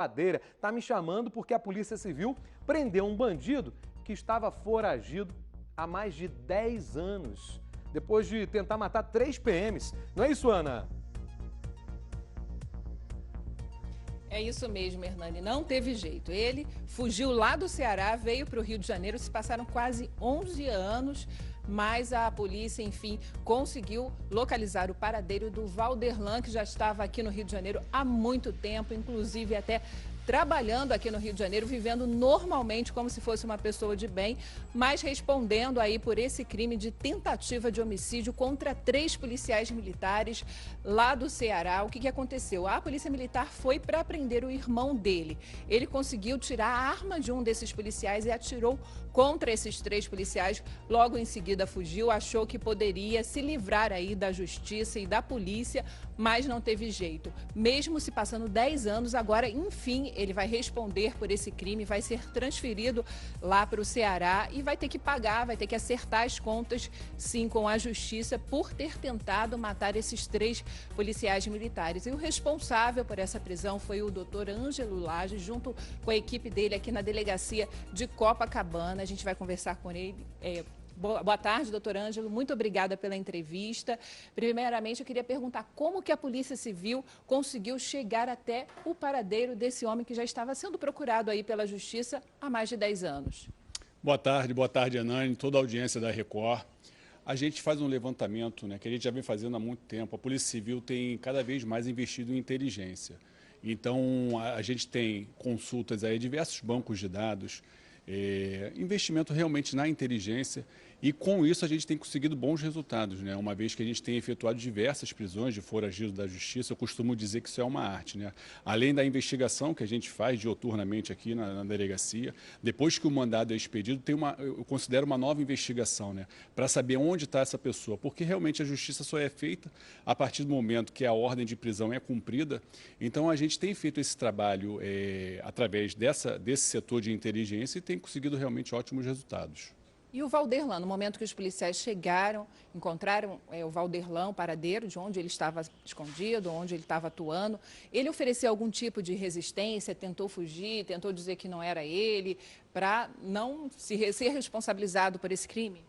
Madeira está me chamando porque a Polícia Civil prendeu um bandido que estava foragido há mais de 10 anos, depois de tentar matar 3 PMs. Não é isso, Ana? É isso mesmo, Hernani. Não teve jeito. Ele fugiu lá do Ceará, veio para o Rio de Janeiro. Se passaram quase 11 anos, mas a polícia, enfim, conseguiu localizar o paradeiro do Valderlan, que já estava aqui no Rio de Janeiro há muito tempo, inclusive até trabalhando aqui no Rio de Janeiro, vivendo normalmente como se fosse uma pessoa de bem, mas respondendo aí por esse crime de tentativa de homicídio contra 3 policiais militares lá do Ceará. O que aconteceu? A polícia militar foi para prender o irmão dele. Ele conseguiu tirar a arma de um desses policiais e atirou contra esses 3 policiais. Logo em seguida fugiu, achou que poderia se livrar aí da justiça e da polícia, mas não teve jeito. Mesmo se passando 10 anos, agora, enfim, ele vai responder por esse crime, vai ser transferido lá para o Ceará e vai ter que pagar, vai ter que acertar as contas, sim, com a justiça por ter tentado matar esses 3 policiais militares. E o responsável por essa prisão foi o doutor Ângelo Lage, junto com a equipe dele aqui na delegacia de Copacabana. A gente vai conversar com ele. Boa tarde, doutor Ângelo. Muito obrigada pela entrevista. Primeiramente, eu queria perguntar como que a Polícia Civil conseguiu chegar até o paradeiro desse homem que já estava sendo procurado aí pela Justiça há mais de 10 anos. Boa tarde, Hernani, toda a audiência da Record. A gente faz um levantamento, que a gente já vem fazendo há muito tempo. A Polícia Civil tem cada vez mais investido em inteligência. Então, a gente tem consultas aí a diversos bancos de dados, investimento realmente na inteligência, e com isso a gente tem conseguido bons resultados, uma vez que a gente tem efetuado diversas prisões de foragidos da justiça. Eu costumo dizer que isso é uma arte, Além da investigação que a gente faz dioturnamente aqui na delegacia, depois que o mandado é expedido, eu considero uma nova investigação, para saber onde está essa pessoa, porque realmente a justiça só é feita a partir do momento que a ordem de prisão é cumprida. Então a gente tem feito esse trabalho através desse setor de inteligência e tem conseguido realmente ótimos resultados. E o Valderlan, no momento que os policiais chegaram, encontraram o Valderlan, o paradeiro de onde ele estava escondido, onde ele estava atuando, ele ofereceu algum tipo de resistência, tentou fugir, tentou dizer que não era ele, para não ser responsabilizado por esse crime?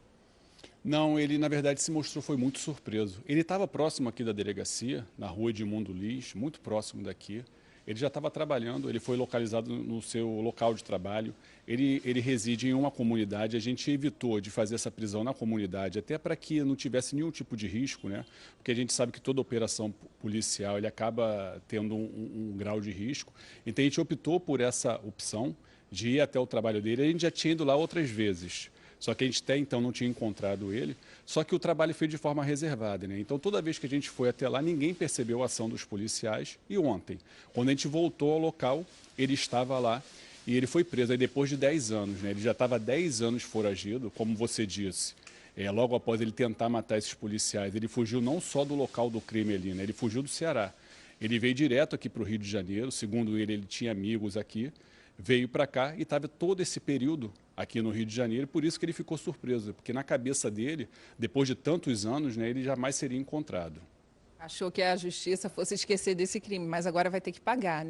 Não, ele na verdade se mostrou, foi muito surpreso. Ele estava próximo aqui da delegacia, na rua Edmundo Lis, muito próximo daqui. Ele já estava trabalhando, ele foi localizado no seu local de trabalho, ele reside em uma comunidade. A gente evitou de fazer essa prisão na comunidade, até para que não tivesse nenhum tipo de risco, porque a gente sabe que toda operação policial ele acaba tendo um grau de risco. Então a gente optou por essa opção de ir até o trabalho dele. A gente já tinha ido lá outras vezes, só que a gente até então não tinha encontrado ele, só que o trabalho foi de forma reservada. Então, toda vez que a gente foi até lá, ninguém percebeu a ação dos policiais. E ontem, quando a gente voltou ao local, ele estava lá e ele foi preso. Aí, depois de 10 anos, ele já estava 10 anos foragido, como você disse. Logo após ele tentar matar esses policiais, ele fugiu não só do local do crime ali, ele fugiu do Ceará. Ele veio direto aqui para o Rio de Janeiro, segundo ele tinha amigos aqui, veio para cá e estava todo esse período aqui no Rio de Janeiro, por isso que ele ficou surpreso, porque na cabeça dele, depois de tantos anos, ele jamais seria encontrado. Achou que a justiça fosse esquecer desse crime, mas agora vai ter que pagar,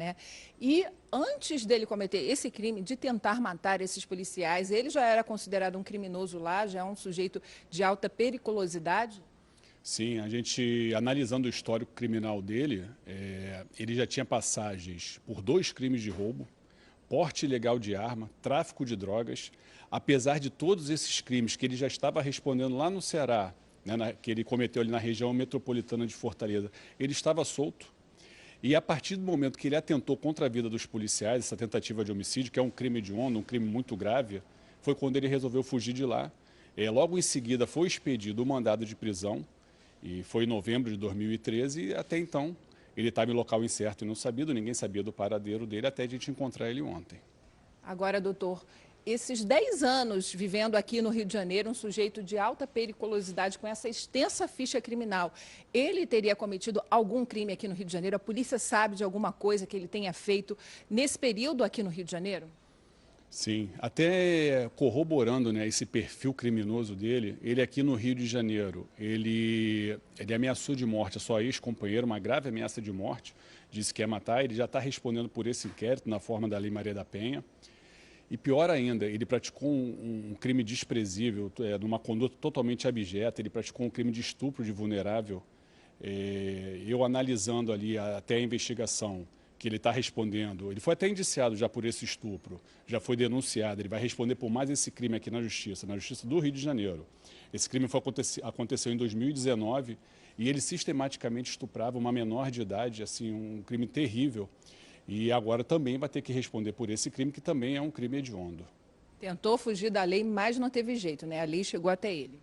E antes dele cometer esse crime de tentar matar esses policiais, ele já era considerado um criminoso lá, já é um sujeito de alta periculosidade? Sim, a gente, analisando o histórico criminal dele, ele já tinha passagens por 2 crimes de roubo, porte ilegal de arma, tráfico de drogas. Apesar de todos esses crimes que ele já estava respondendo lá no Ceará, que ele cometeu ali na região metropolitana de Fortaleza, ele estava solto. E a partir do momento que ele atentou contra a vida dos policiais, essa tentativa de homicídio, que é um crime hediondo, um crime muito grave, foi quando ele resolveu fugir de lá. Logo em seguida foi expedido o mandado de prisão, e foi em novembro de 2013, e até então ele estava em local incerto e não sabido, ninguém sabia do paradeiro dele, até a gente encontrar ele ontem. Agora, doutor, esses 10 anos vivendo aqui no Rio de Janeiro, um sujeito de alta periculosidade, com essa extensa ficha criminal, ele teria cometido algum crime aqui no Rio de Janeiro? A polícia sabe de alguma coisa que ele tenha feito nesse período aqui no Rio de Janeiro? Sim, até corroborando esse perfil criminoso dele, ele aqui no Rio de Janeiro, ele ameaçou de morte a sua ex-companheira, uma grave ameaça de morte, disse que ia matar, ele já está respondendo por esse inquérito na forma da Lei Maria da Penha. E pior ainda, ele praticou um crime desprezível, numa conduta totalmente abjeta, ele praticou um crime de estupro de vulnerável. Eu analisando ali até a investigação que ele está respondendo, ele foi até indiciado já por esse estupro, já foi denunciado, ele vai responder por mais esse crime aqui na Justiça do Rio de Janeiro. Esse crime aconteceu em 2019 e ele sistematicamente estuprava uma menor de idade, assim, um crime terrível. E agora também vai ter que responder por esse crime, que também é um crime hediondo. Tentou fugir da lei, mas não teve jeito, né? A lei chegou até ele.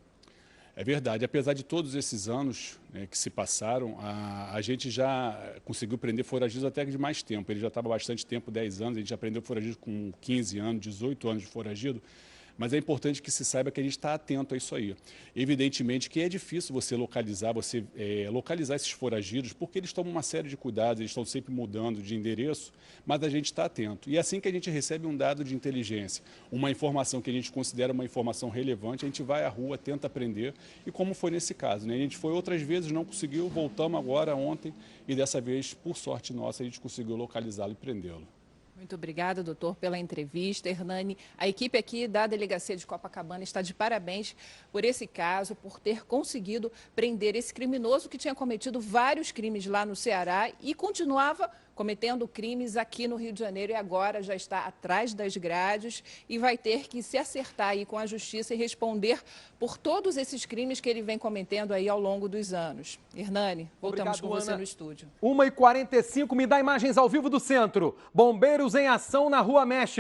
É verdade, apesar de todos esses anos, né, que se passaram, a gente já conseguiu prender foragidos até de mais tempo. Ele já estava há bastante tempo, 10 anos, a gente já prendeu foragido com 15 anos, 18 anos de foragido. Mas é importante que se saiba que a gente está atento a isso aí. Evidentemente que é difícil você localizar esses foragidos, porque eles tomam uma série de cuidados, eles estão sempre mudando de endereço, mas a gente está atento. E assim que a gente recebe um dado de inteligência, uma informação que a gente considera uma informação relevante, a gente vai à rua, tenta aprender, e como foi nesse caso, né? A gente foi outras vezes, não conseguiu, voltamos agora ontem, e dessa vez, por sorte nossa, a gente conseguiu localizá-lo e prendê-lo. Muito obrigada, doutor, pela entrevista. Hernani, a equipe aqui da Delegacia de Copacabana está de parabéns por esse caso, por ter conseguido prender esse criminoso que tinha cometido vários crimes lá no Ceará e continuava cometendo crimes aqui no Rio de Janeiro e agora já está atrás das grades e vai ter que se acertar aí com a justiça e responder por todos esses crimes que ele vem cometendo aí ao longo dos anos. Hernani, voltamos com você no estúdio. 1h45, me dá imagens ao vivo do centro. Bombeiros em ação na Rua Mexe.